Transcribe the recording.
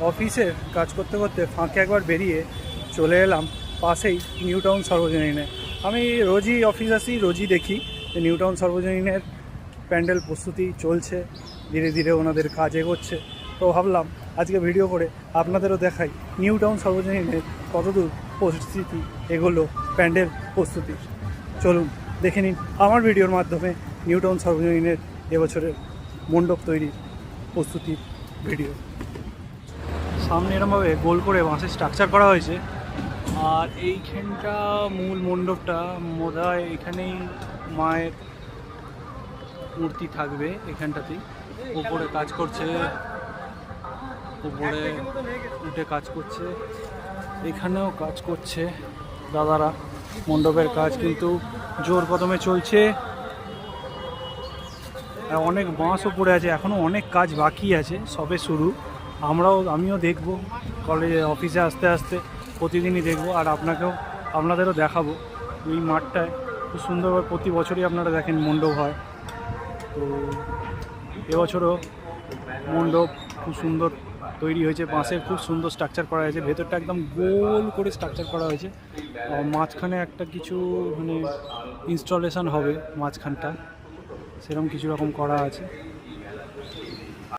অফিসে কাজ করতে করতে ফাঁকে একবার বেরিয়ে চলে এলাম পাশেই নিউ টাউন সর্বজনীনে। আমি রোজই অফিস আসি, রোজই দেখি যে নিউ টাউন সর্বজনীনের প্যান্ডেল প্রস্তুতি চলছে, ধীরে ধীরে ওনাদের কাজ এগোচ্ছে। তো ভাবলাম আজকে ভিডিও করে আপনাদেরও দেখাই নিউ টাউন সর্বজনীনের কতদূর পরিস্থিতি এগোলো প্যান্ডেল প্রস্তুতি। চলুন দেখে নিন আমার ভিডিওর মাধ্যমে নিউ টাউন সর্বজনীনের এবছরের মণ্ডপ তৈরির প্রস্তুতির ভিডিও। সামনে এরমভাবে গোল করে বাঁশের স্ট্রাকচার করা হয়েছে, আর এইখানটা মূল মণ্ডপটা বোধহয় এখানেই মায়ের মূর্তি থাকবে, এখানটাতেই। উপরে কাজ করছে, উপরে উঠে কাজ করছে, এখানেও কাজ করছে দাদারা। মণ্ডপের কাজ কিন্তু জোর কদমে চলছে, অনেক বাঁশও পড়ে আছে, এখনও অনেক কাজ বাকি আছে, সবে শুরু। আমিও দেখব কলেজে অফিসে আস্তে আস্তে, প্রতিদিনই দেখব, আর আপনাদেরও দেখাবো। এই মাঠটায় খুব সুন্দরভাবে প্রতি বছরই আপনারা দেখেন মণ্ডপ হয়। তো এবছরও মণ্ডপ খুব সুন্দর তৈরি হয়েছে, বাঁশের খুব সুন্দর স্ট্রাকচার করা হয়েছে, ভেতরটা একদম গোল করে স্ট্রাকচার করা হয়েছে। মাঝখানে একটা কিছু ইনস্টলেশন হবে, মাঝখানটা সেরকম কিছু রকম করা আছে।